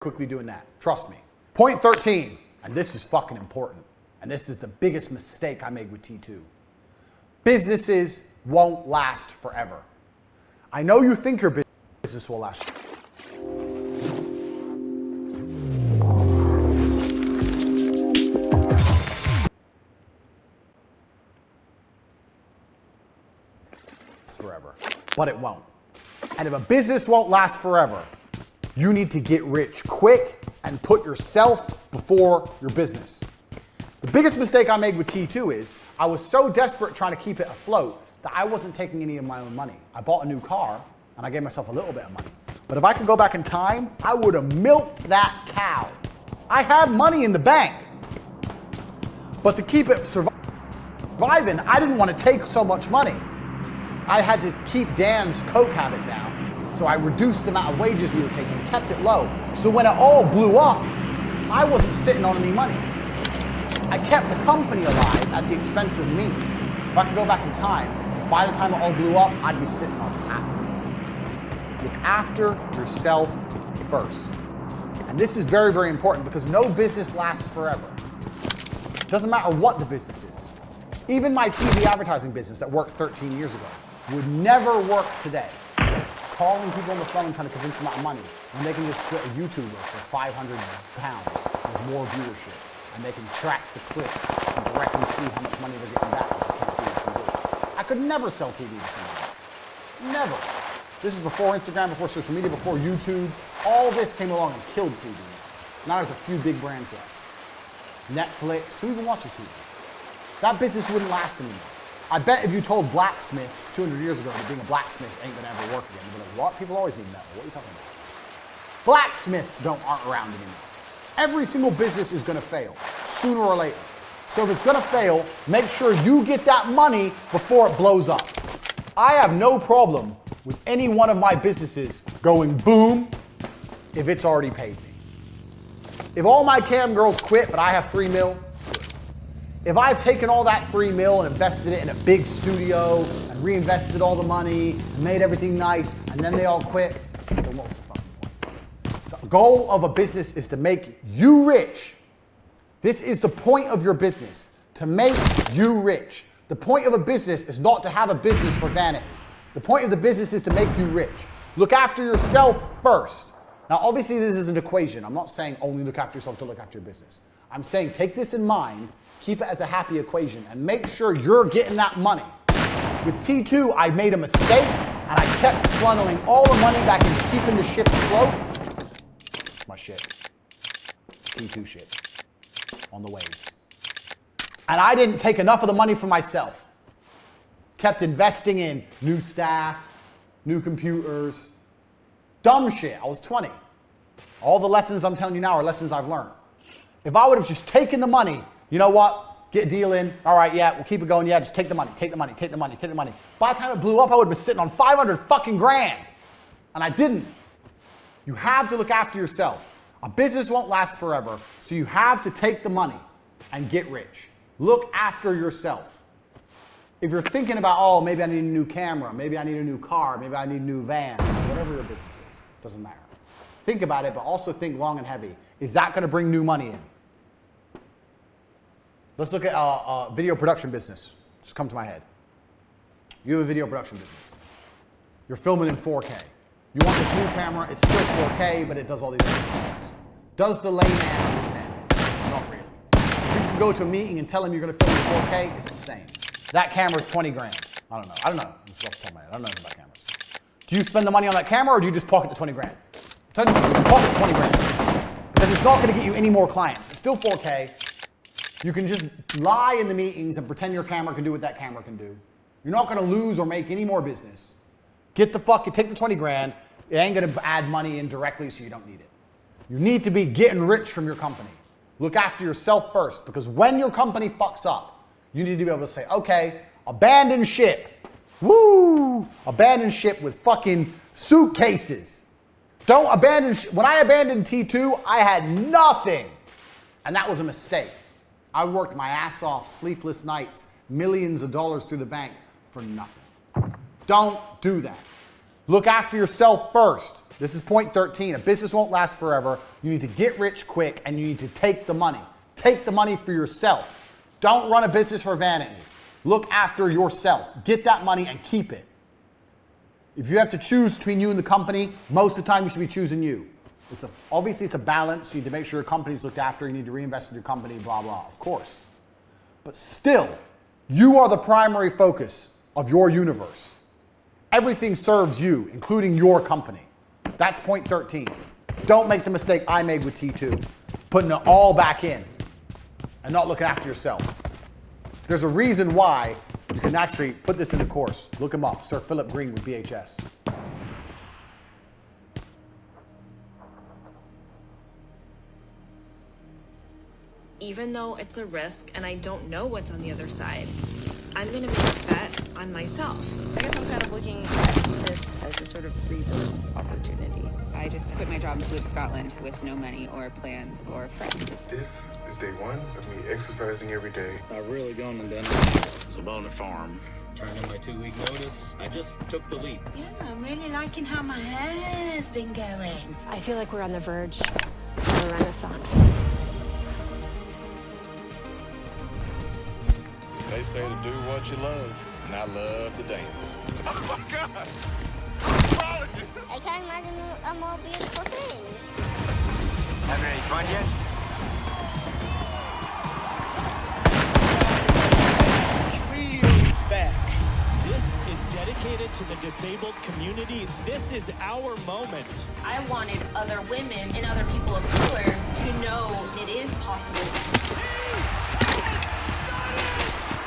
quickly doing that. Trust me. Point 13, and this is fucking important, and this is the biggest mistake I made with T2. Businesses won't last forever. I know you think your business will last forever, but it won't. And if a business won't last forever, you need to get rich quick and put yourself before your business. The biggest mistake I made with T2 is I was so desperate trying to keep it afloat that I wasn't taking any of my own money. I bought a new car and I gave myself a little bit of money. But if I could go back in time, I would have milked that cow. I had money in the bank. But to keep it surviving, I didn't want to take so much money. I had to keep Dan's coke habit down. So I reduced the amount of wages we were taking, kept it low. So when it all blew up, I wasn't sitting on any money. I kept the company alive at the expense of me. If I could go back in time, by the time it all blew up, I'd be sitting on half of it. Look after yourself first. And this is very, very important because no business lasts forever. It doesn't matter what the business is. Even my TV advertising business that worked 13 years ago would never work today. Calling people on the phone trying to convince them out of money when they can just put a YouTuber for 500 pounds with more viewership and they can track the clicks and directly see how much money they're getting back. I could never sell TV to somebody. Never. This is before Instagram, before social media, before YouTube. All this came along and killed TV. Now there's a few big brands left. Netflix, who even watches TV? That business wouldn't last anymore. I bet if you told blacksmiths 200 years ago that being a blacksmith ain't gonna ever work again, they'd be like, what? People always need metal. What are you talking about? Blacksmiths aren't around anymore. Every single business is gonna fail, sooner or later. So if it's gonna fail, make sure you get that money before it blows up. I have no problem with any one of my businesses going boom if it's already paid me. If all my cam girls quit, but I have 3 mil, if I've taken all that 3 mil and invested it in a big studio and reinvested all the money and made everything nice and then they all quit, then what was the fucking point? The goal of a business is to make you rich. This is the point of your business, to make you rich. The point of a business is not to have a business for vanity. The point of the business is to make you rich. Look after yourself first. Now, obviously this is an equation. I'm not saying only look after yourself to look after your business. I'm saying take this in mind, keep it as a happy equation, and make sure you're getting that money. With T2, I made a mistake, and I kept funneling all the money back into keeping the ship afloat. My shit. T2 shit. On the waves. And I didn't take enough of the money for myself. Kept investing in new staff, new computers, dumb shit. I was 20. All the lessons I'm telling you now are lessons I've learned. If I would have just taken the money, you know what? Get a deal in. All right, yeah, we'll keep it going. Yeah, just take the money, take the money, take the money, take the money. By the time it blew up, I would have been sitting on 500 fucking grand. And I didn't. You have to look after yourself. A business won't last forever, so you have to take the money and get rich. Look after yourself. If you're thinking about, oh, maybe I need a new camera, maybe I need a new car, maybe I need new vans, whatever your business is, doesn't matter. Think about it, but also think long and heavy. Is that going to bring new money in? Let's look at a video production business. Just come to my head. You have a video production business. You're filming in 4K. You want this new camera, it's still 4K, but it does all these other features. Does the layman understand it? Not really. You can go to a meeting and tell him you're going to film in 4K, it's the same. That camera's 20 grand. I don't know. It's off the top of my head. I don't know anything about cameras. Do you spend the money on that camera or do you just pocket the 20 grand? I'm telling you, pocket 20 grand. Because it's not going to get you any more clients. It's still 4K. You can just lie in the meetings and pretend your camera can do what that camera can do. You're not going to lose or make any more business. Take the 20 grand. It ain't going to add money in directly, so you don't need it. You need to be getting rich from your company. Look after yourself first, because when your company fucks up, you need to be able to say, okay, abandon ship. Woo! Abandon ship with fucking suitcases. Don't abandon ship. When I abandoned T2, I had nothing. And that was a mistake. I worked my ass off, sleepless nights, millions of dollars through the bank for nothing. Don't do that. Look after yourself first. This is point 13. A business won't last forever. You need to get rich quick and you need to take the money. Take the money for yourself. Don't run a business for vanity. Look after yourself. Get that money and keep it. If you have to choose between you and the company, most of the time you should be choosing you. Obviously, it's a balance. You need to make sure your company's looked after. You need to reinvest in your company, blah, blah, of course. But still, you are the primary focus of your universe. Everything serves you, including your company. That's point 13. Don't make the mistake I made with T2, putting it all back in and not looking after yourself. There's a reason why you can actually put this in the course. Look him up, Sir Philip Green with BHS. Even though it's a risk and I don't know what's on the other side, I'm gonna make a bet on myself. I guess I'm kind of looking at this as a sort of rebirth opportunity. I just quit my job and flew to Scotland with no money or plans or friends. This is day one of me exercising every day. I've really gone and done it. It's a bonus farm. Turned in my 2-week notice. I just took the leap. Yeah, I'm really liking how my hair's been going. I feel like we're on the verge of a renaissance. They say to do what you love, and I love to dance. Oh my God! I can't imagine a more beautiful thing. Having any fun yet? Wheels back. This is dedicated to the disabled community. This is our moment. I wanted other women and other people of color to know it is possible.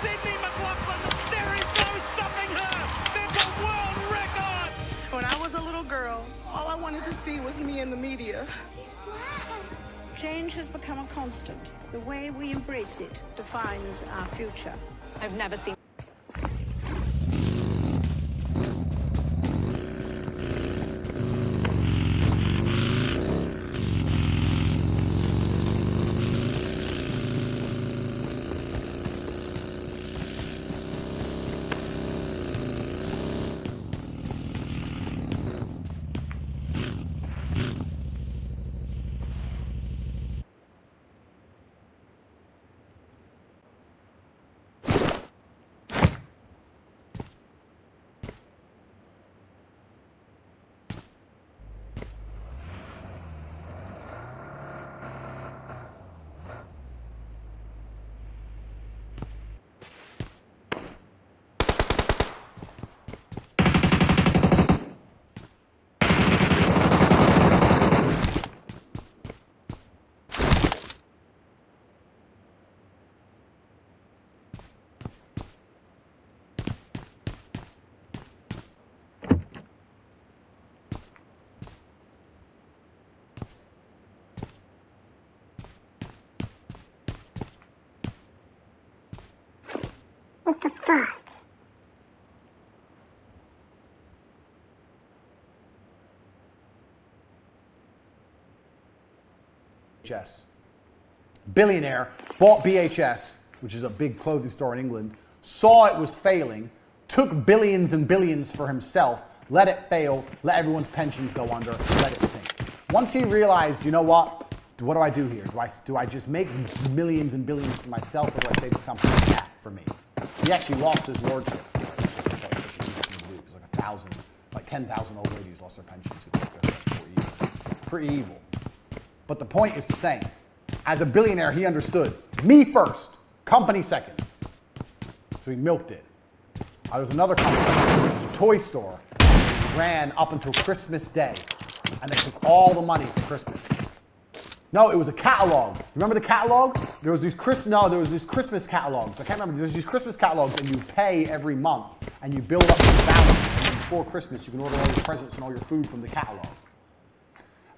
Sydney McLaughlin, there is no stopping her. That's a world record. When I was a little girl, all I wanted to see was me in the media. Change has become a constant. The way we embrace it defines our future. I've never seen BHS. Billionaire bought BHS, which is a big clothing store in England, saw it was failing, took billions and billions for himself, let it fail, let everyone's pensions go under, let it sink. Once he realized, you know what do I do here? Do I just make millions and billions for myself, or do I say this company is that for me? He actually lost his lordship. Like 10,000 old ladies lost their pensions for 4 years. Pretty evil. But the point is the same. As a billionaire, he understood me first, company second. So he milked it. There was another company, it was a toy store, ran up until Christmas Day, and they took all the money for Christmas. No, it was a catalog. Remember the catalog? There was these Christmas catalogs. I can't remember. There's these Christmas catalogs, and you pay every month, and you build up your balance. And then before Christmas, you can order all your presents and all your food from the catalog.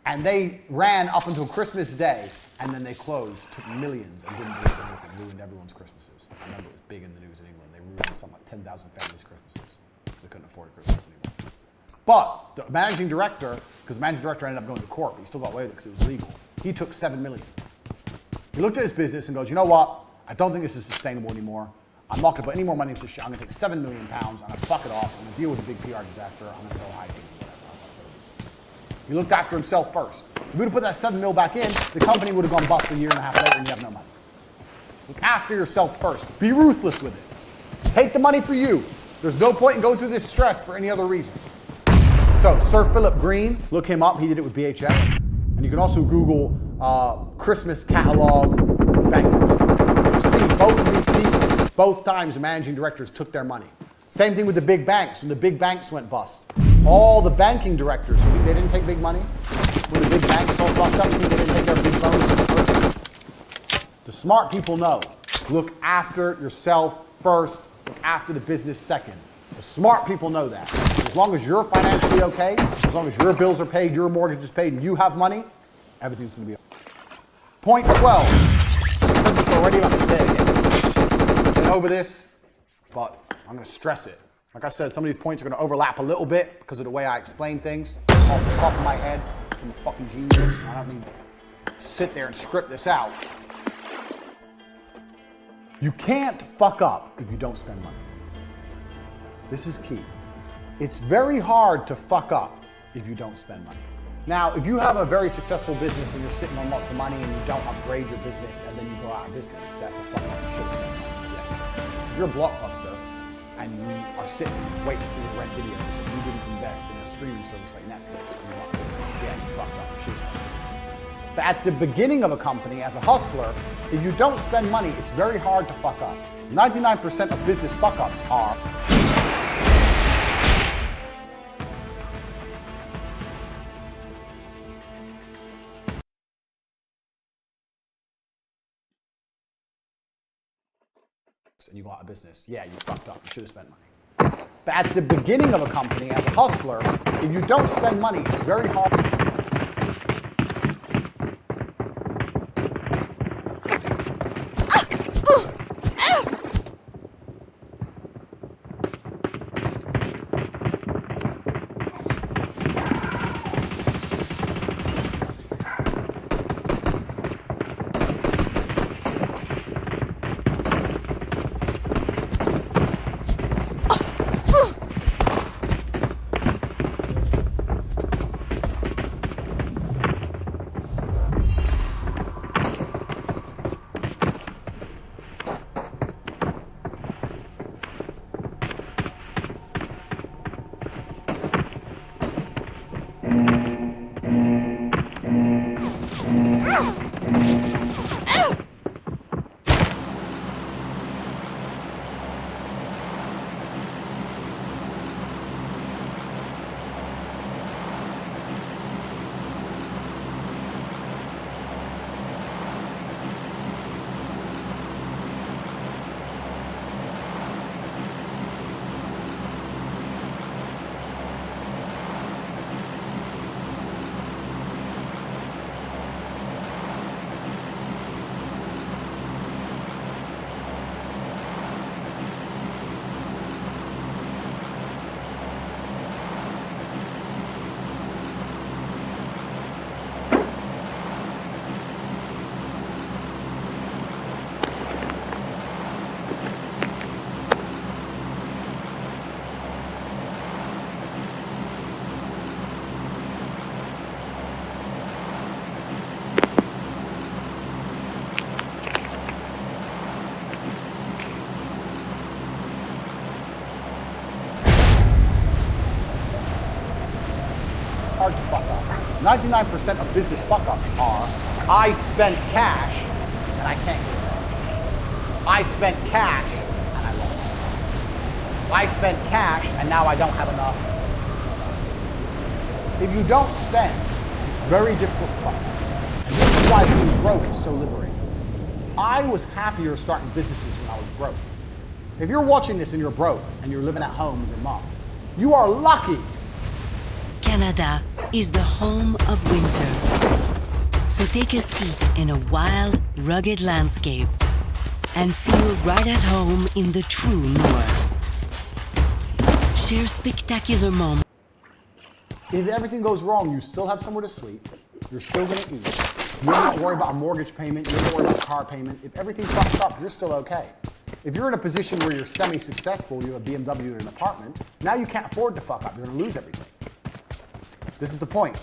And they ran up until Christmas Day, and then they closed, took millions, and didn't do anything, ruined everyone's Christmases. I remember it was big in the news in England. They ruined something like 10,000 families' Christmases because they couldn't afford Christmas anymore. But the managing director, because the managing director ended up going to court, but he still got away with it because it was legal. He took $7 million. He looked at his business and goes, you know what? I don't think this is sustainable anymore. I'm not going to put any more money into this shit. I'm going to take £7 million. I'm going to fuck it off. I'm going to deal with a big PR disaster. I'm going to go hide it. He looked after himself first. If he would have put that $7 million back in, the company would have gone bust a year and a half later and you have no money. Look after yourself first. Be ruthless with it. Take the money for you. There's no point in going through this stress for any other reason. So, Sir Philip Green, look him up. He did it with BHS. And you can also Google Christmas catalog bankruptcy. You see both of these people, both times the managing directors took their money. Same thing with the big banks. When the big banks went bust, all the banking directors, you think they didn't take big money? When the big banks all bust up, you think they didn't take their big bonuses first? The smart people know. Look after yourself first. Look after the business second. The smart people know that. As long as you're financially okay, as long as your bills are paid, your mortgage is paid, and you have money, everything's going to be okay. Point 12. I said this already, I'm going to say it again. I've been over this, but I'm going to stress it. Like I said, some of these points are going to overlap a little bit because of the way I explain things. Off the top of my head, I'm a fucking genius. I don't need to sit there and script this out. You can't fuck up if you don't spend money. This is key. It's very hard to fuck up if you don't spend money. Now, if you have a very successful business and you're sitting on lots of money and you don't upgrade your business and then you go out of business, that's a fuck up. You should spend money, yes. If you're a Blockbuster and you are sitting waiting for you to rent videos and you didn't invest in a streaming service like Netflix and you want business, yeah, you fucked up. You should spend money. But at the beginning of a company, as a hustler, if you don't spend money, it's very hard to fuck up. 99% of business fuck-ups are and you go out of business, yeah, you fucked up. You should have spent money. But at the beginning of a company, as a hustler, if you don't spend money, it's very hard. Hard to fuck up. 99% of business fuck-ups are, I spent cash and I can't get it. I spent cash and I lost. I spent cash and now I don't have enough. If you don't spend, it's very difficult to fuck up. And this is why being broke is so liberating. I was happier starting businesses when I was broke. If you're watching this and you're broke and you're living at home with your mom, you are lucky. Canada is the home of winter. So take a seat in a wild, rugged landscape and feel right at home in the true North. Share spectacular moments. If everything goes wrong, you still have somewhere to sleep. You're still going to eat. You don't have to worry about a mortgage payment. You don't have to worry about a car payment. If everything fucks up, you're still okay. If you're in a position where you're semi-successful, you have a BMW and an apartment, now you can't afford to fuck up. You're going to lose everything. This is the point.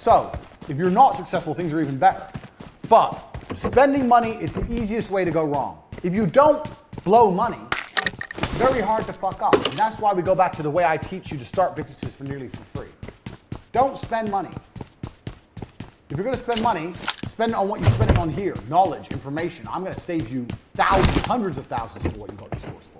So, if you're not successful, things are even better. But spending money is the easiest way to go wrong. If you don't blow money, it's very hard to fuck up. And that's why we go back to the way I teach you to start businesses for nearly for free. Don't spend money. If you're going to spend money, spend it on what you spend it on here. Knowledge, information. I'm going to save you thousands, hundreds of thousands for what you got these courses for.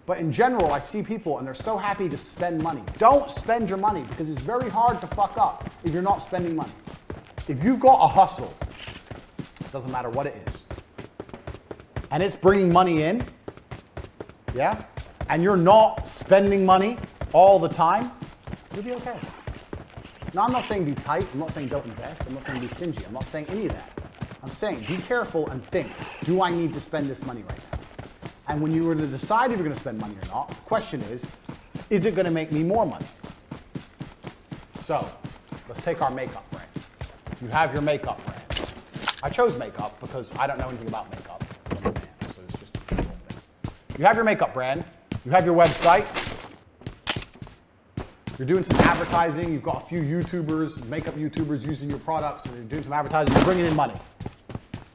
But in general, I see people and they're so happy to spend money. Don't spend your money because it's very hard to fuck up if you're not spending money. If you've got a hustle, it doesn't matter what it is, and it's bringing money in, yeah, and you're not spending money all the time, you'll be okay. Now, I'm not saying be tight. I'm not saying don't invest. I'm not saying be stingy. I'm not saying any of that. I'm saying be careful and think, do I need to spend this money right now? And when you were to decide if you're going to spend money or not, the question is it going to make me more money? So, let's take our makeup brand. You have your makeup brand. I chose makeup because I don't know anything about makeup. I'm a man, so it's just a cool thing. You have your makeup brand. You have your website. You're doing some advertising. You've got a few YouTubers, makeup YouTubers using your products, and you're doing some advertising. You're bringing in money,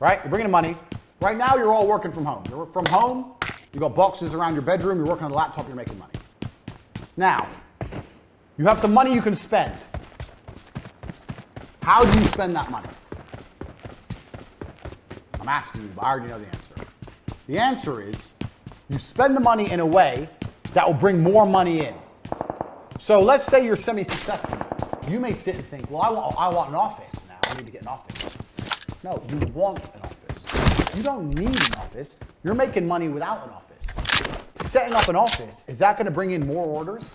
right? You're bringing in money. Right now, you're all working from home. You're from home. You've got boxes around your bedroom. You're working on a laptop. You're making money. Now, you have some money you can spend. How do you spend that money? I'm asking you, but I already know the answer. The answer is you spend the money in a way that will bring more money in. So let's say you're semi-successful. You may sit and think, well, I want an office now. I need to get an office. No, you want an office. You don't need an office. You're making money without an office. Setting up an office, is that going to bring in more orders?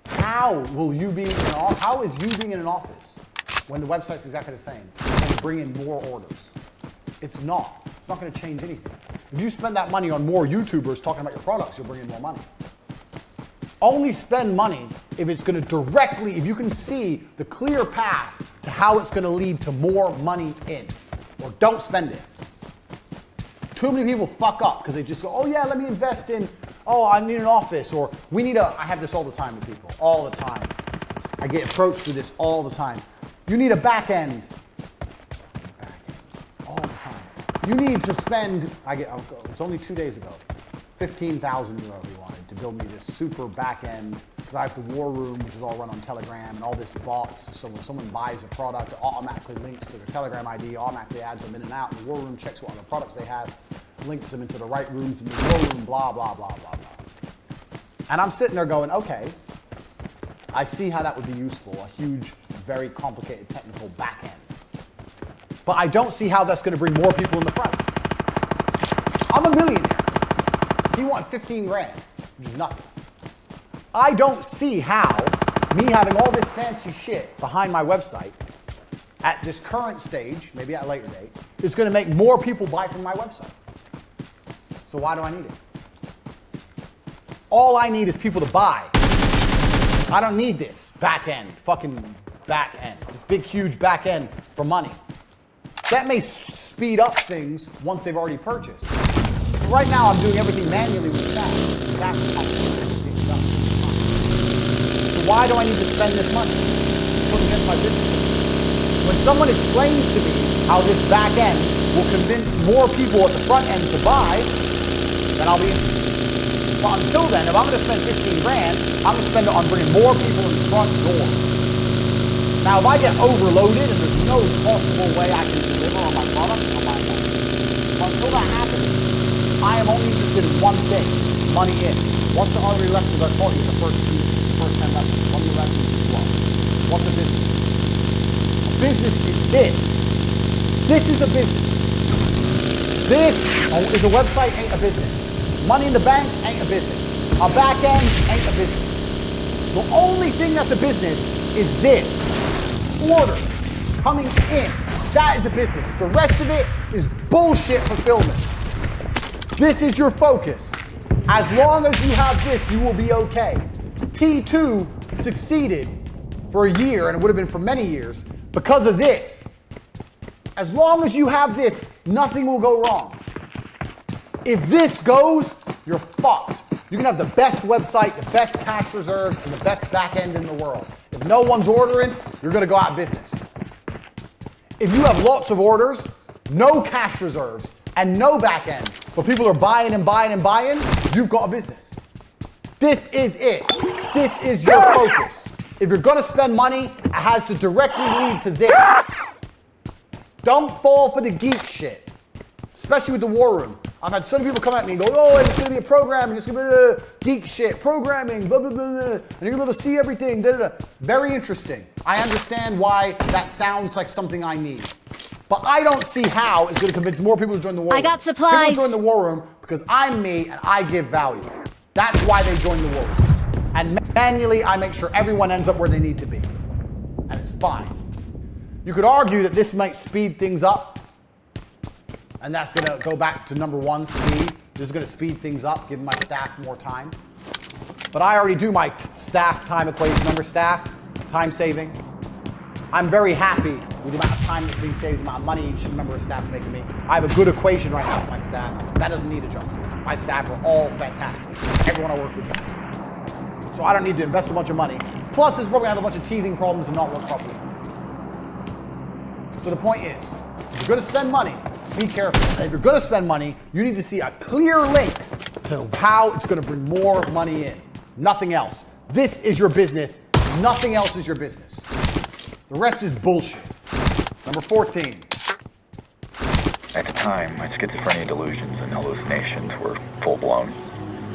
How will you be in an office? How is you being in an office when the website's exactly the same going to bring in more orders? It's not. It's not going to change anything. If you spend that money on more YouTubers talking about your products, you'll bring in more money. Only spend money if it's going to directly, if you can see the clear path to how it's going to lead to more money in. Or don't spend it. Too many people fuck up because they just go, oh yeah, let me invest in, oh, I need an office, or we need a, I have this all the time with people, all the time. I get approached for this all the time. You need a back end. All the time. You need to spend, it was only 2 days ago, 15,000 euro he wanted to build me this super back end, because I have the war room, which is all run on Telegram, and all this bots, so when someone buys a product, it automatically links to their Telegram ID, automatically adds them in and out, and the war room checks what other products they have, links them into the right rooms in the war room, blah, blah, blah, blah, blah. And I'm sitting there going, okay, I see how that would be useful, a huge, very complicated technical back end. But I don't see how that's going to bring more people in the front. I'm a millionaire. He won 15 grand, which is nothing. I don't see how me having all this fancy shit behind my website at this current stage, maybe at a later date, is going to make more people buy from my website. So why do I need it? All I need is people to buy. I don't need this back end, fucking back end, this big, huge back end for money. That may speed up things once they've already purchased. But right now, I'm doing everything manually with staff. Staff is being done. So why do I need to spend this money? It's put against my business. When someone explains to me how this back end will convince more people at the front end to buy, then I'll be interested. But until then, if I'm going to spend 15 grand, I'm going to spend it on bringing more people in the front door. Now, if I get overloaded and there's no possible way I can deliver on my products, I'll buy more. But until that happens, I am only interested in one thing, money in. What's the other lessons I taught you in the first 10 lessons? One of the lessons is what? What's a business? A business is this. This is a business. This is a website, ain't a business. Money in the bank ain't a business. A back end ain't a business. The only thing that's a business is this. Orders coming in. That is a business. The rest of it is bullshit fulfillment. This is your focus. As long as you have this, you will be okay. T2 succeeded for a year, and it would have been for many years, because of this. As long as you have this, nothing will go wrong. If this goes, you're fucked. You can have the best website, the best cash reserves, and the best back end in the world. If no one's ordering, you're going to go out of business. If you have lots of orders, no cash reserves, and no back end, but people are buying and buying and buying, you've got a business. This is it. This is your focus. If you're going to spend money, it has to directly lead to this. Don't fall for the geek shit, especially with the war room. I've had some people come at me and go, oh, it's going to be a program, it's going to be geek shit, programming, blah, blah, blah, blah, and you're going to be able to see everything, da, da, da. Very interesting. I understand why that sounds like something I need. But I don't see how it's going to convince more people to join the war room. I got supplies. People join the war room because I'm me and I give value. That's why they join the war room. And manually, I make sure everyone ends up where they need to be. And it's fine. You could argue that this might speed things up. And that's going to go back to number one, speed. This is going to speed things up, give my staff more time. But I already do my staff time equation. Remember staff, time saving. I'm very happy with the amount of time that's being saved, the amount of money each member of staff's making me. I have a good equation right now with my staff. That doesn't need adjusting. My staff are all fantastic. Everyone I work with is. So I don't need to invest a bunch of money. Plus, it's probably going to have a bunch of teething problems and not work properly. So the point is, if you're going to spend money, be careful. And if you're going to spend money, you need to see a clear link to how it's going to bring more money in. Nothing else. This is your business. Nothing else is your business. The rest is bullshit. Number 14. At the time, my schizophrenia delusions and hallucinations were full-blown.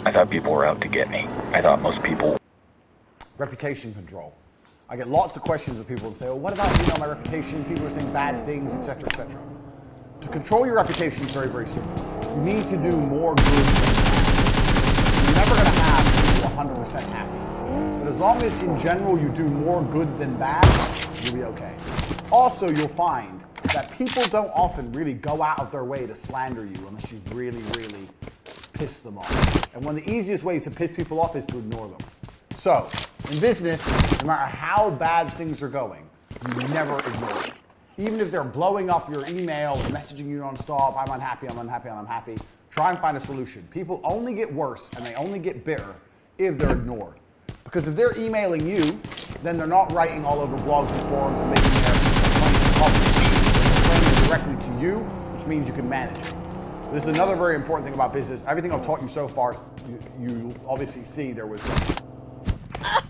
I thought people were out to get me. I thought most people... Reputation control. I get lots of questions of people that say, oh, what about, my reputation? People are saying bad things, etc., etc. To control your reputation is very, very simple. You need to do more good than bad. You're never going to have people 100% happy. But as long as, in general, you do more good than bad, you'll be okay. Also, you'll find that people don't often really go out of their way to slander you unless you really, really piss them off. And one of the easiest ways to piss people off is to ignore them. So, in business, no matter how bad things are going, you never ignore them. Even if they're blowing up your email, messaging you nonstop, I'm unhappy, I'm unhappy, I'm unhappy, try and find a solution. People only get worse and they only get bitter if they're ignored. Because if they're emailing you, then they're not writing all over blogs and forums and making their complaints public. They're complaining directly to you, which means you can manage it. So this is another very important thing about business. Everything I've taught you so far, you obviously see there was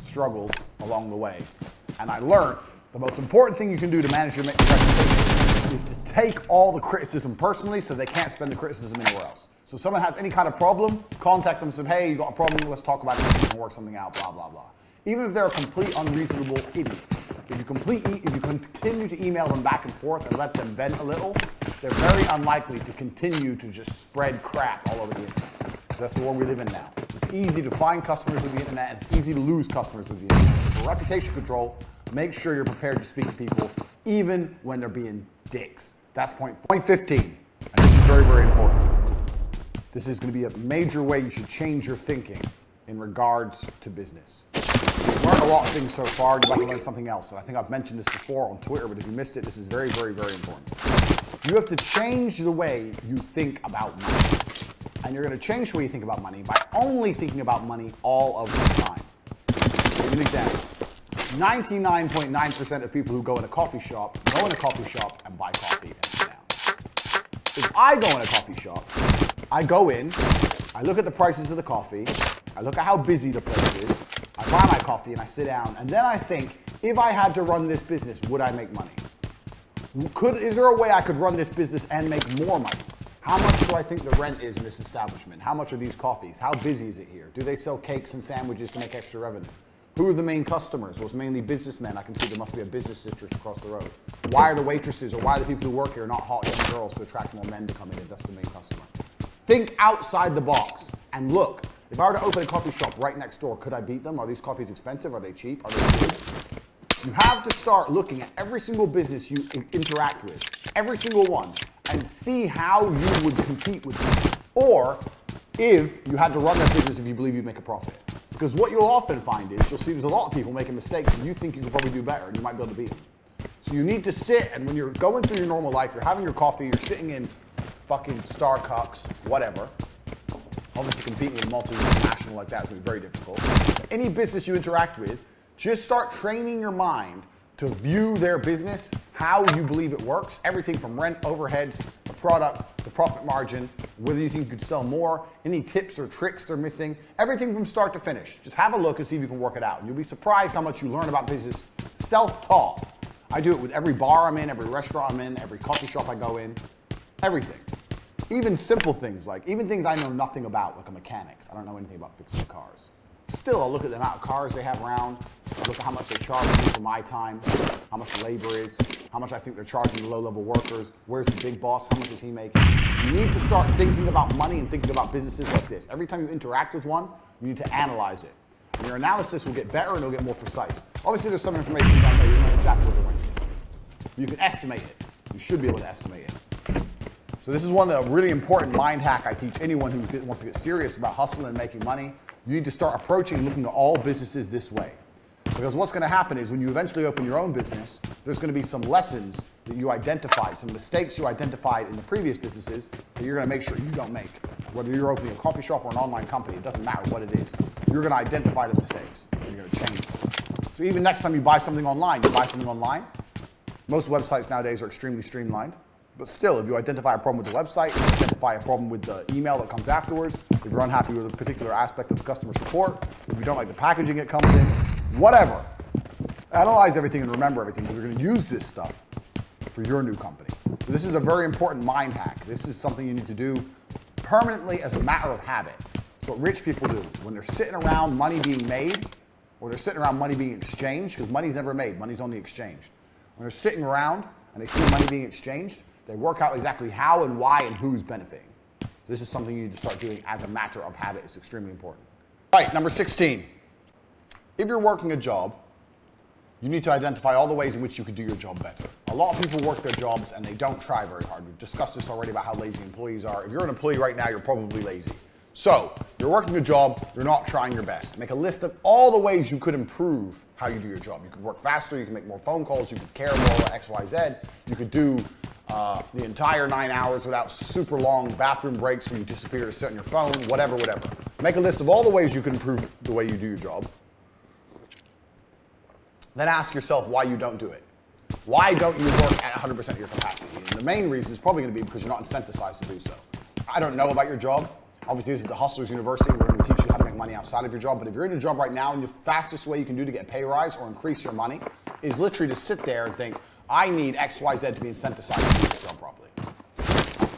struggles along the way. And I learned the most important thing you can do to manage your reputation is to take all the criticism personally so they can't spend the criticism anywhere else. So if someone has any kind of problem, contact them and say, hey, you got a problem, let's talk about it, we can work something out, blah, blah, blah. Even if they're a complete unreasonable idiot. If you continue to email them back and forth and let them vent a little, they're very unlikely to continue to just spread crap all over the internet. That's the world we live in now. It's easy to find customers with the internet, and it's easy to lose customers with the internet. For reputation control, make sure you're prepared to speak to people, even when they're being dicks. That's point 15. And this is very, very important. This is going to be a major way you should change your thinking in regards to business. You've learned a lot of things so far, you're about to learn something else. And I think I've mentioned this before on Twitter, but if you missed it, this is very, very, very important. You have to change the way you think about money. And you're going to change the way you think about money by only thinking about money all of the time. I'll give you an example. 99.9% of people who go in a coffee shop and buy coffee and sit down. If I go in a coffee shop, I go in, I look at the prices of the coffee, I look at how busy the place is, I buy my coffee and I sit down, and then I think, if I had to run this business, would I make money? Is there a way I could run this business and make more money? How much do I think the rent is in this establishment? How much are these coffees? How busy is it here? Do they sell cakes and sandwiches to make extra revenue? Who are the main customers? Well, it's mainly businessmen. I can see there must be a business district across the road. Why are the waitresses or why are the people who work here not hot young girls to attract more men to come in if that's the main customer? Think outside the box and look. If I were to open a coffee shop right next door, could I beat them? Are these coffees expensive? Are they cheap? Are they good? You have to start looking at every single business you interact with, every single one, and see how you would compete with them. Or if you had to run their business if you believe you'd make a profit. Because what you'll often find is you'll see there's a lot of people making mistakes and you think you can probably do better and you might be able to beat them. So you need to sit, and when you're going through your normal life, you're having your coffee, you're sitting in fucking Starbucks, whatever. Obviously competing with multinational like that is going to be very difficult. Any business you interact with, just start training your mind to view their business, how you believe it works, everything from rent, overheads, the product, the profit margin, whether you think you could sell more, any tips or tricks they're missing, everything from start to finish. Just have a look and see if you can work it out. You'll be surprised how much you learn about business self-taught. I do it with every bar I'm in, every restaurant I'm in, every coffee shop I go in, everything. Even simple things, like even things I know nothing about, like a mechanics. I don't know anything about fixing cars. Still, I'll look at the amount of cars they have around, look at how much they charge me for my time, how much labor is, how much I think they're charging the low-level workers, where's the big boss, how much is he making. You need to start thinking about money and thinking about businesses like this. Every time you interact with one, you need to analyze it. And your analysis will get better and it'll get more precise. Obviously, there's some information you don't know. You don't know exactly what the range is. You can estimate it. You should be able to estimate it. So this is one of the really important mind hack I teach anyone who wants to get serious about hustling and making money. You need to start approaching and looking at all businesses this way. Because what's going to happen is when you eventually open your own business, there's going to be some lessons that you identified, some mistakes you identified in the previous businesses that you're going to make sure you don't make. Whether you're opening a coffee shop or an online company, it doesn't matter what it is. You're going to identify the mistakes and you're going to change them. So even next time you buy something online, most websites nowadays are extremely streamlined. But still, if you identify a problem with the website, if you identify a problem with the email that comes afterwards, if you're unhappy with a particular aspect of customer support, if you don't like the packaging it comes in, whatever. Analyze everything and remember everything because you're going to use this stuff for your new company. So this is a very important mind hack. This is something you need to do permanently as a matter of habit. It's what rich people do. When they're sitting around money being made, or they're sitting around money being exchanged, because money's never made, money's only exchanged. When they're sitting around and they see money being exchanged, they work out exactly how and why and who's benefiting. So this is something you need to start doing as a matter of habit. It's extremely important. All right, number 16. If you're working a job, you need to identify all the ways in which you could do your job better. A lot of people work their jobs and they don't try very hard. We've discussed this already about how lazy employees are. If you're an employee right now, you're probably lazy. So, you're working a job, you're not trying your best. Make a list of all the ways you could improve how you do your job. You could work faster, you can make more phone calls, you could care more about X, Y, Z. You could do the entire 9 hours without super long bathroom breaks where you disappear to sit on your phone, whatever. Make a list of all the ways you can improve the way you do your job. Then ask yourself why you don't do it. Why don't you work at 100% of your capacity? And the main reason is probably going to be because you're not incentivized to do so. I don't know about your job. Obviously, this is the Hustlers University. We're going to teach you how to make money outside of your job. But if you're in a job right now and the fastest way you can do to get a pay rise or increase your money is literally to sit there and think, I need X, Y, Z to be incentivized to do this job properly.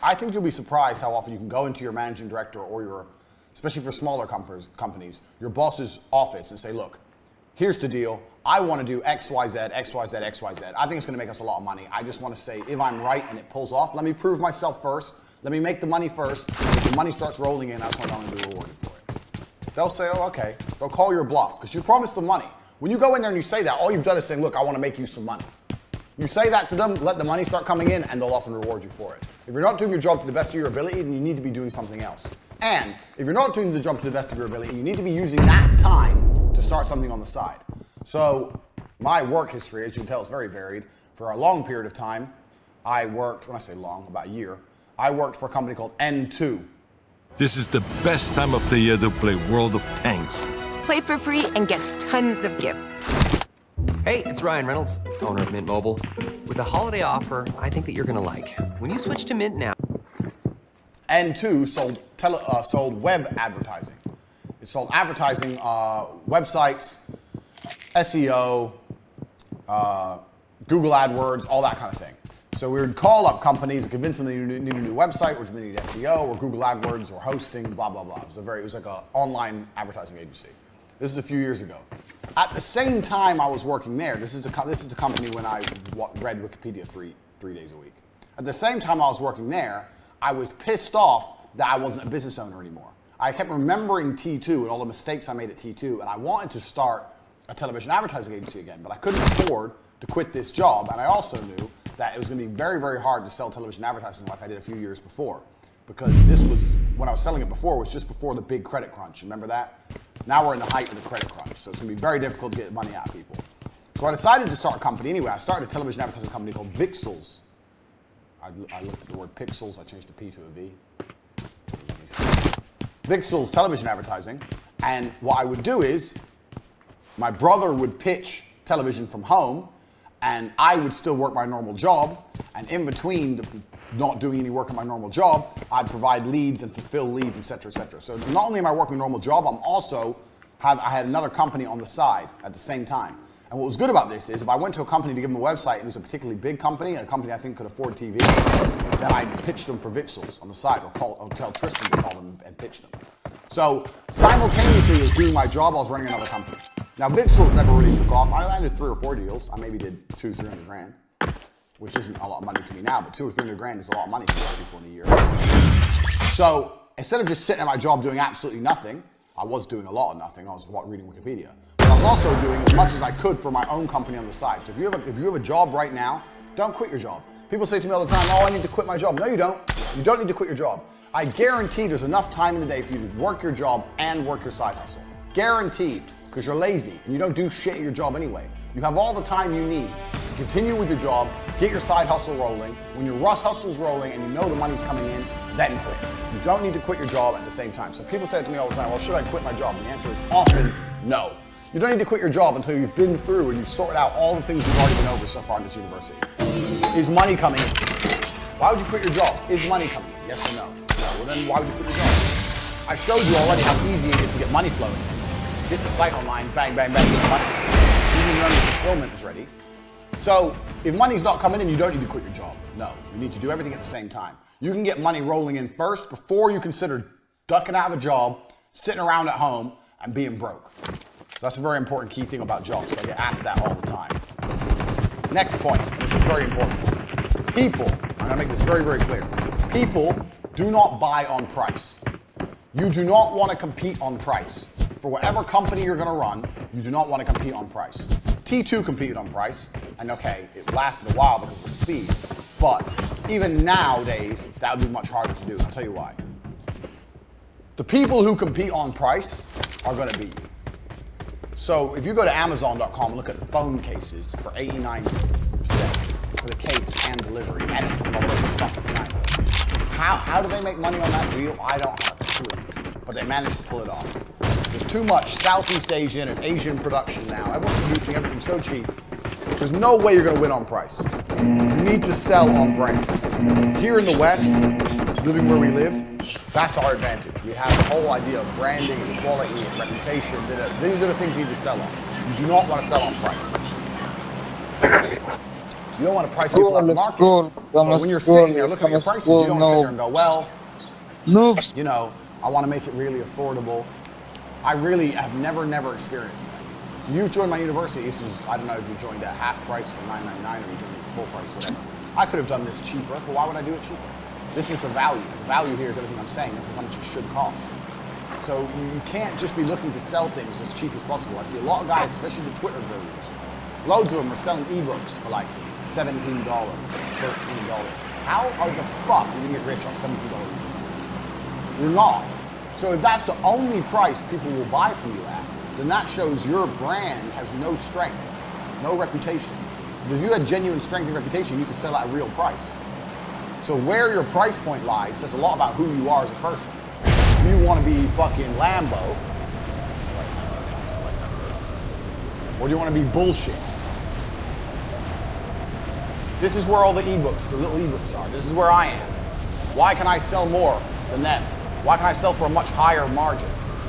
I think you'll be surprised how often you can go into your managing director or your, especially for smaller companies, your boss's office and say, look, here's the deal. I want to do X, Y, Z, X, Y, Z, X, Y, Z. I think it's going to make us a lot of money. I just want to say, if I'm right and it pulls off, let me prove myself first. Let me make the money first. If the money starts rolling in, that's when I'm going to be rewarded for it. They'll say, oh, okay. They'll call your bluff because you promised them money. When you go in there and you say that, all you've done is say, look, I want to make you some money. You say that to them, let the money start coming in, and they'll often reward you for it. If you're not doing your job to the best of your ability, then you need to be doing something else. And if you're not doing the job to the best of your ability, you need to be using that time to start something on the side. So my work history, as you can tell, is very varied. For a long period of time, I worked, when I say long, about a year, I worked for a company called N2. This is the best time of the year to play World of Tanks. Play for free and get tons of gifts. Hey, it's Ryan Reynolds, owner of Mint Mobile. With a holiday offer, I think that you're gonna like. When you switch to Mint now. N2 sold web advertising. It sold advertising, websites, SEO, Google AdWords, all that kind of thing. So we would call up companies and convince them they need a new website, or they need SEO, or Google AdWords, or hosting, blah, blah, blah. It was like an online advertising agency. This is a few years ago. At the same time I was working there, this is the company when I read Wikipedia three days a week. At the same time I was working there, I was pissed off that I wasn't a business owner anymore. I kept remembering T2 and all the mistakes I made at T2, and I wanted to start a television advertising agency again, but I couldn't afford to quit this job, and I also knew that it was going to be very, very hard to sell television advertising like I did a few years before, because this was, when I was selling it before, was just before the big credit crunch. Remember that? Now we're in the height of the credit crunch, so it's going to be very difficult to get money out of people. So I decided to start a company anyway. I started a television advertising company called Vixels. I looked at the word pixels, I changed the P to a V. Vixels television advertising, and what I would do is, my brother would pitch television from home, and I would still work my normal job, and in between not doing any work in my normal job, I'd provide leads and fulfill leads, etc., etc. So not only am I working a normal job, I had another company on the side at the same time. And what was good about this is if I went to a company to give them a website and it was a particularly big company and a company I think could afford TV, then I'd pitch them for VCSELs on the side or tell Tristan to call them and pitch them. So simultaneously as doing my job, I was running another company. Now VCSELs never really took off. I landed 3 or 4 deals. I maybe did 200-300 grand, which isn't a lot of money to me now, but 200 or 300 grand is a lot of money to most people in a year. So instead of just sitting at my job doing absolutely nothing, I was doing a lot of nothing. I was reading Wikipedia. But I was also doing as much as I could for my own company on the side. So if you have a job right now, don't quit your job. People say to me all the time, oh, I need to quit my job. No, you don't. You don't need to quit your job. I guarantee there's enough time in the day for you to work your job and work your side hustle. Guaranteed, because you're lazy and you don't do shit at your job anyway. You have all the time you need to continue with your job, get your side hustle rolling. When your hustle's rolling and you know the money's coming in, then quit. You don't need to quit your job at the same time. So people say to me all the time, well, should I quit my job? And the answer is often no. You don't need to quit your job until you've been through and you've sorted out all the things you've already been over so far in this university. Is money coming in? Why would you quit your job? Is money coming in? Yes or no? No. Well then why would you quit your job? I showed you already how easy it is to get money flowing. Get the site online, bang, bang, bang, get the money. Even when the fulfillment is ready. So if money's not coming in, you don't need to quit your job. No, you need to do everything at the same time. You can get money rolling in first before you consider ducking out of a job, sitting around at home, and being broke. So that's a very important key thing about jobs. I get asked that all the time. Next point, this is very important. People, I'm gonna make this very, very clear. People do not buy on price. You do not want to compete on price. For whatever company you're gonna run, you do not want to compete on price. T2 competed on price, and okay, it lasted a while because of speed, but even nowadays, that would be much harder to do. I'll tell you why. The people who compete on price are gonna beat you. So if you go to Amazon.com and look at the phone cases for 89 cents for the case and delivery, and it's from all over fucking China. How do they make money on that deal? I don't have a clue, but they managed to pull it off. There's too much Southeast Asian and Asian production now. Everyone's producing everything so cheap. There's no way you're gonna win on price. You need to sell on brand. Here in the West, living where we live, that's our advantage. We have the whole idea of branding and quality and reputation. These are the things you need to sell on. You do not want to sell on price. You don't want to price people out of the market. But when you're sitting there looking at your prices, you don't sit there and go, well, you know, I want to make it really affordable. I really have never experienced that. So you've joined my university. This is, I don't know if you joined at half price for $9.99 or you joined at full price, whatever. I could have done this cheaper, but why would I do it cheaper? This is the value. The value here is everything I'm saying. This is how much it should cost. So you can't just be looking to sell things as cheap as possible. I see a lot of guys, especially the Twitter gurus, loads of them are selling ebooks for like $17, $13. How are the fuck you gonna get rich off $17 ebooks? You're not. So if that's the only price people will buy from you at, then that shows your brand has no strength, no reputation. If you had genuine strength and reputation, you could sell at a real price. So where your price point lies says a lot about who you are as a person. If you want to be fucking Lambo, or do you want to be bullshit? This is where all the ebooks, the little ebooks are. This is where I am. Why can I sell more than them? Why can I sell for a much higher margin,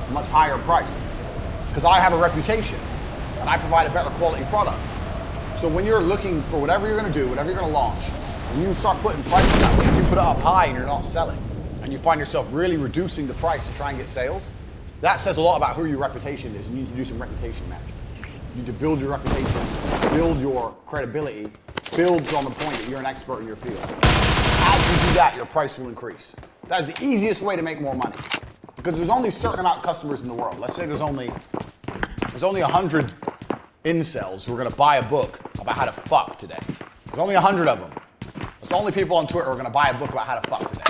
a much higher price? Because I have a reputation and I provide a better quality product. So when you're looking for whatever you're going to do, whatever you're going to launch, when you start putting prices up, if you put it up high and you're not selling, and you find yourself really reducing the price to try and get sales, that says a lot about who your reputation is. You need to do some reputation management. You need to build your reputation, build your credibility, build on the point that you're an expert in your field. As you do that, your price will increase. That is the easiest way to make more money. Because there's only a certain amount of customers in the world. Let's say there's only 100 incels who are going to buy a book about how to fuck today. There's only 100 of them. It's the only people on Twitter who are going to buy a book about how to fuck today.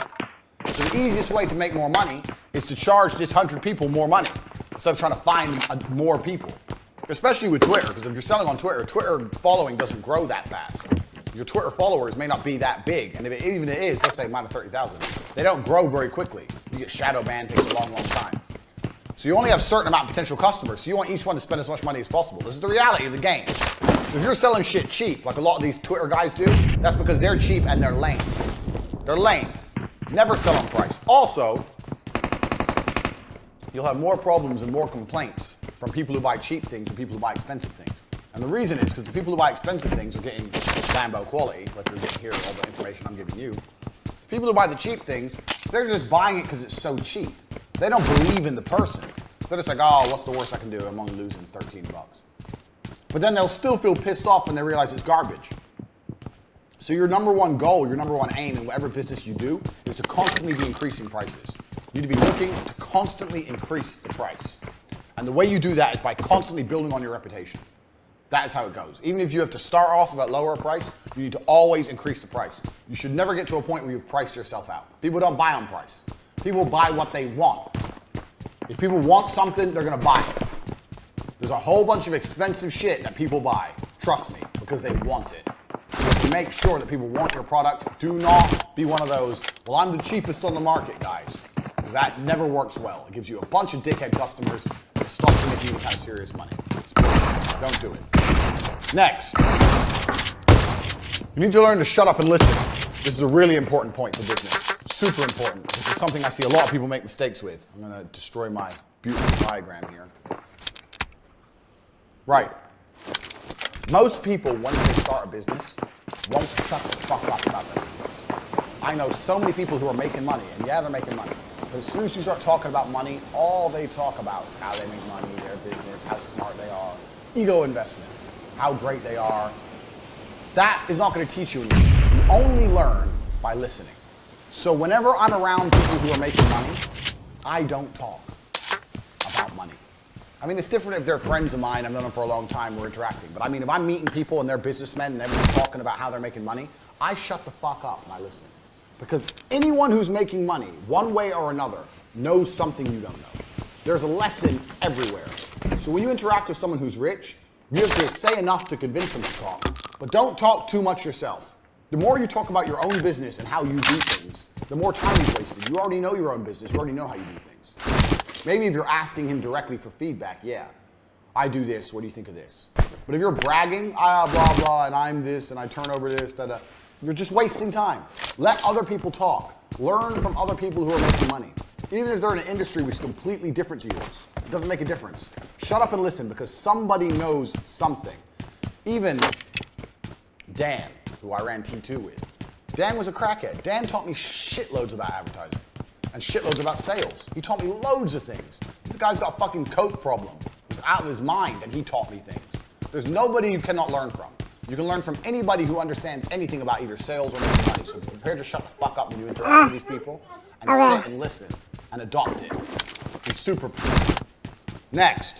So the easiest way to make more money is to charge this 100 people more money instead of trying to find more people. Especially with Twitter, because if you're selling on Twitter, Twitter following doesn't grow that fast. Your Twitter followers may not be that big, and if even it is, let's say minus 30,000, they don't grow very quickly. You get shadow banned, takes a long time. So you only have a certain amount of potential customers, so you want each one to spend as much money as possible. This is the reality of the game. If you're selling shit cheap, like a lot of these Twitter guys do, that's because they're cheap and they're lame. They're lame. Never sell on price. Also, you'll have more problems and more complaints from people who buy cheap things than people who buy expensive things. And the reason is because the people who buy expensive things are getting Lambo quality, like you're getting here, all the information I'm giving you. People who buy the cheap things, they're just buying it because it's so cheap. They don't believe in the person. They're just like, oh, what's the worst I can do? I'm only losing 13 bucks. But then they'll still feel pissed off when they realize it's garbage. So your number one goal, your number one aim in whatever business you do is to constantly be increasing prices. You need to be looking to constantly increase the price. And the way you do that is by constantly building on your reputation. That is how it goes. Even if you have to start off at a lower price, you need to always increase the price. You should never get to a point where you've priced yourself out. People don't buy on price. People buy what they want. If people want something, they're gonna buy it. There's a whole bunch of expensive shit that people buy, trust me, because they want it. You have to make sure that people want your product. Do not be one of those, well, I'm the cheapest on the market, guys. That never works well. It gives you a bunch of dickhead customers and it stops you making any kind of serious money. Don't do it. Next, you need to learn to shut up and listen. This is a really important point for business. Super important. This is something I see a lot of people make mistakes with. I'm gonna destroy my beautiful diagram here. Right. Most people, once they start a business, won't shut the fuck up about their business. I know so many people who are making money, and yeah, they're making money. But as soon as you start talking about money, all they talk about is how they make money, their business, how smart they are, ego investment, how great they are. That is not going to teach you anything. You only learn by listening. So whenever I'm around people who are making money, I don't talk about money. I mean, it's different if they're friends of mine, I've known them for a long time, we're interacting. But I mean, if I'm meeting people and they're businessmen and everyone's talking about how they're making money, I shut the fuck up and I listen. Because anyone who's making money, one way or another, knows something you don't know. There's a lesson everywhere. So when you interact with someone who's rich, you have to say enough to convince them to talk. But don't talk too much yourself. The more you talk about your own business and how you do things, the more time you've wasted. You already know your own business. You already know how you do things. Maybe if you're asking him directly for feedback, yeah, I do this, what do you think of this? But if you're bragging, blah, blah, and I'm this, and I turn over this, da-da, you're just wasting time. Let other people talk. Learn from other people who are making money. Even if they're in an industry which is completely different to yours, it doesn't make a difference. Shut up and listen because somebody knows something. Even Dan, who I ran T2 with, Dan was a crackhead. Dan taught me shitloads about advertising. And shitloads about sales. He taught me loads of things. This guy's got a fucking coke problem. He's out of his mind and he taught me things. There's nobody you cannot learn from. You can learn from anybody who understands anything about either sales or making money. So be prepared to shut the fuck up when you interact with these people and sit and listen and adopt it. It's super important. Next.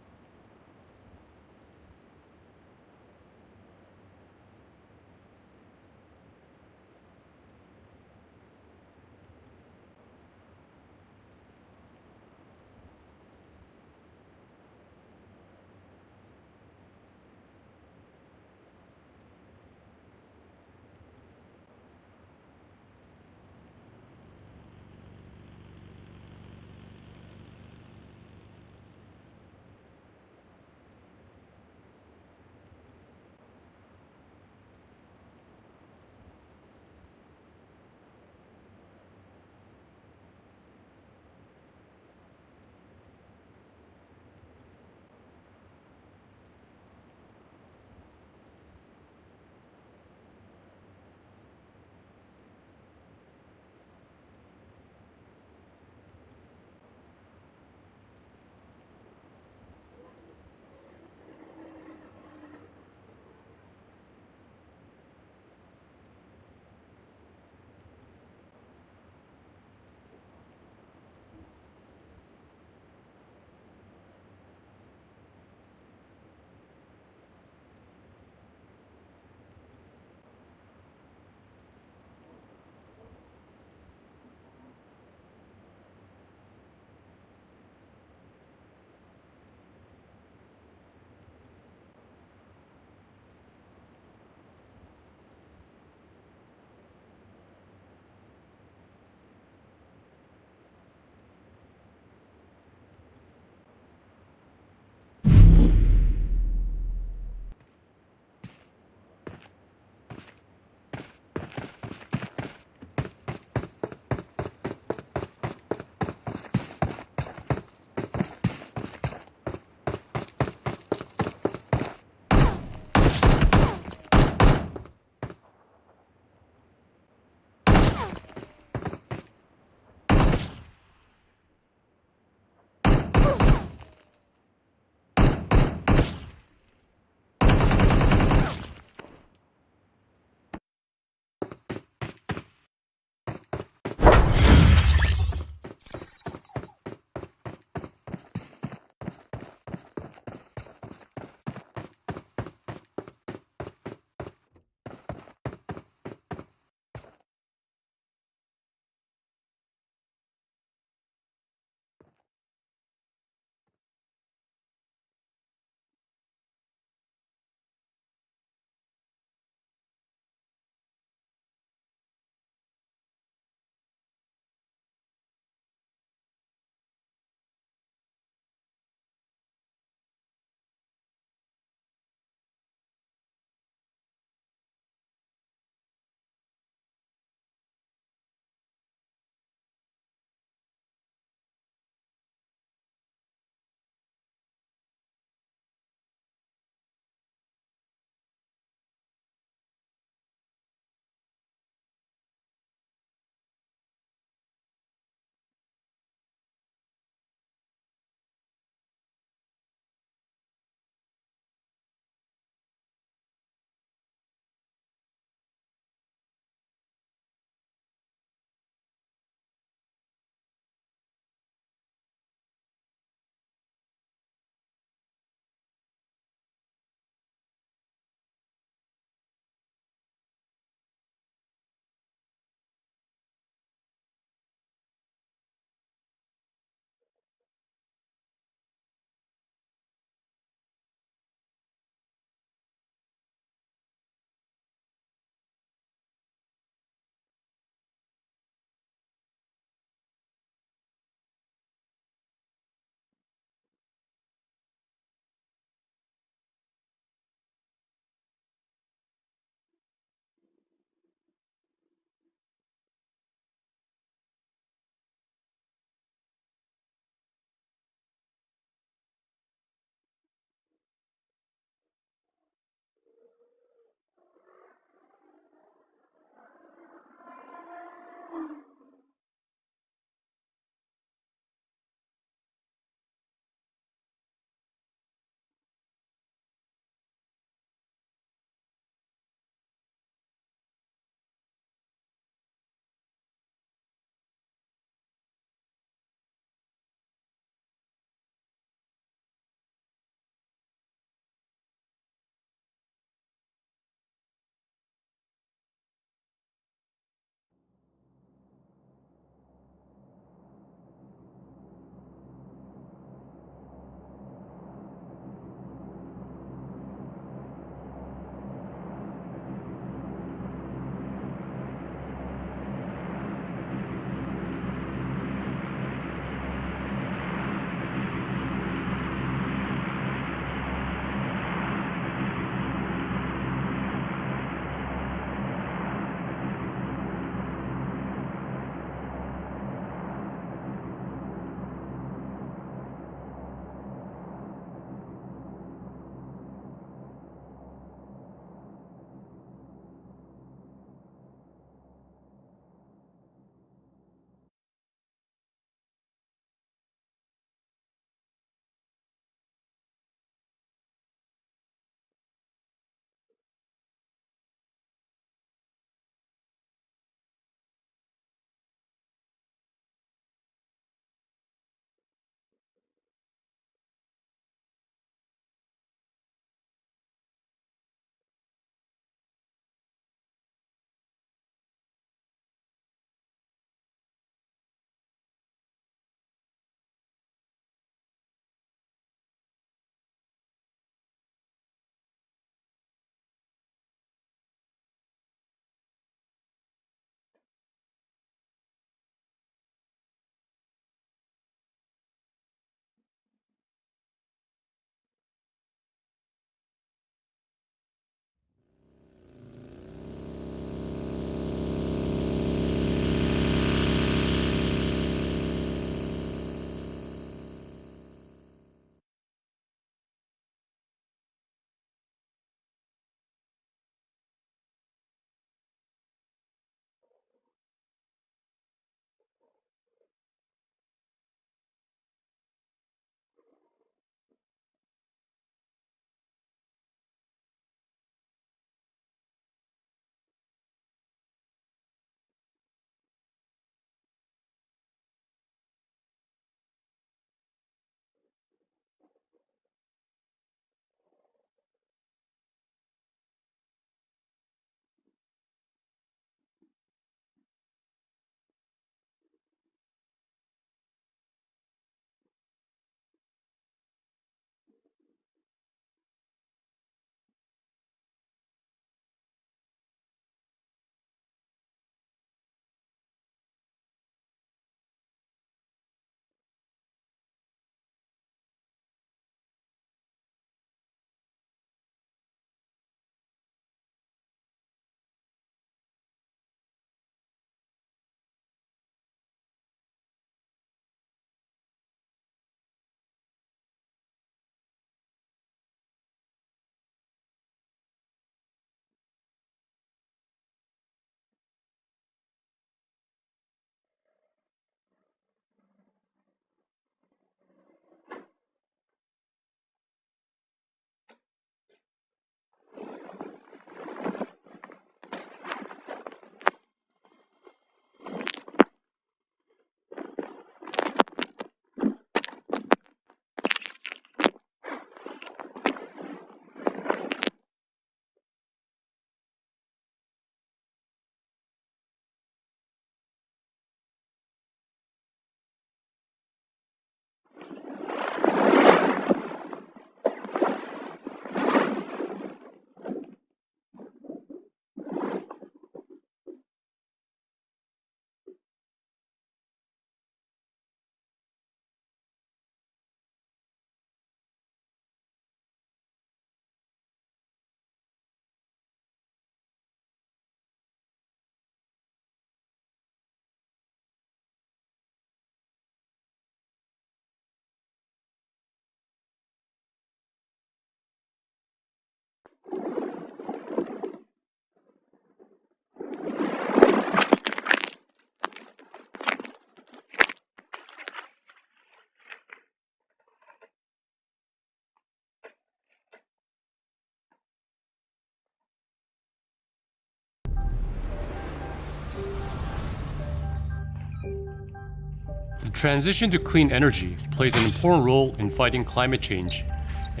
transition to clean energy plays an important role in fighting climate change. I'll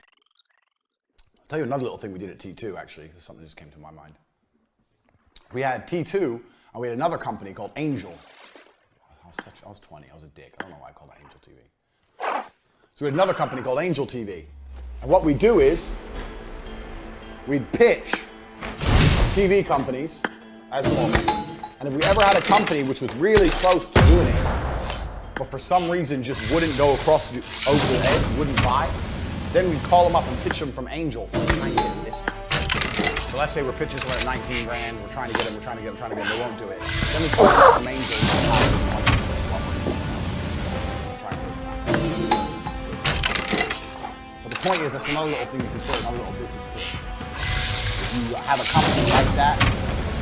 tell you another little thing we did at T2, actually. Something just came to my mind. We had T2, and we had another company called Angel. I was 20, I was a dick. I don't know why I called that Angel TV. So we had another company called Angel TV. And what we do is, we'd pitch TV companies as normal. And if we ever had a company which was really close to doing it, but for some reason just wouldn't go over the edge, wouldn't buy, then we'd call them up and pitch them from Angel for a tiny bit of discount. So let's say we're pitching someone at 19 grand, we're trying to get them, they won't do it. Then we call them from Angel But the point is, that's another little thing you can sort, another little business tip. If you have a company like that,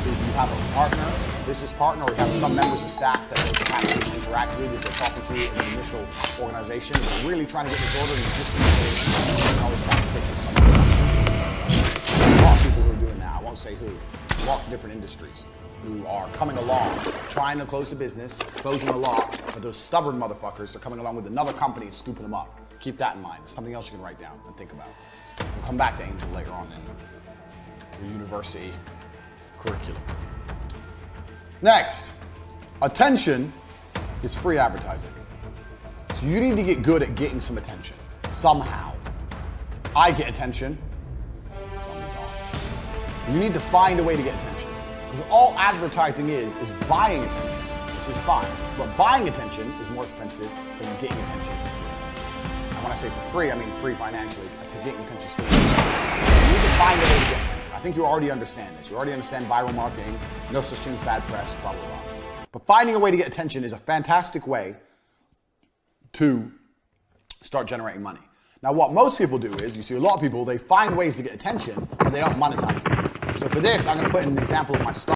if you have a partner, business partner, or you have some members of staff that you have to interact with if they're talking to you in the initial organization, if you're really trying to get this order in existing organization, you can always try to pitch this somewhere. There's a lot of people who are doing that. I won't say who. Lots of different industries who are coming along, trying to close the business, closing the lock, but those stubborn motherfuckers are coming along with another company and scooping them up. Keep that in mind. It's something else you can write down and think about. We'll come back to Angel later on in the university curriculum. Next, attention is free advertising. So you need to get good at getting some attention, somehow. I get attention, some don't. You need to find a way to get attention. Because all advertising is buying attention, which is fine. But buying attention is more expensive than getting attention for free. And when I say for free, I mean free financially, to getting attention still. So you need to find a way to get attention. I think you already understand this. You already understand viral marketing, no such thing as bad press, blah, blah, blah. But finding a way to get attention is a fantastic way to start generating money. Now, what most people do is, you see a lot of people, they find ways to get attention, but they don't monetize it. So for this, I'm going to put in an example of my start.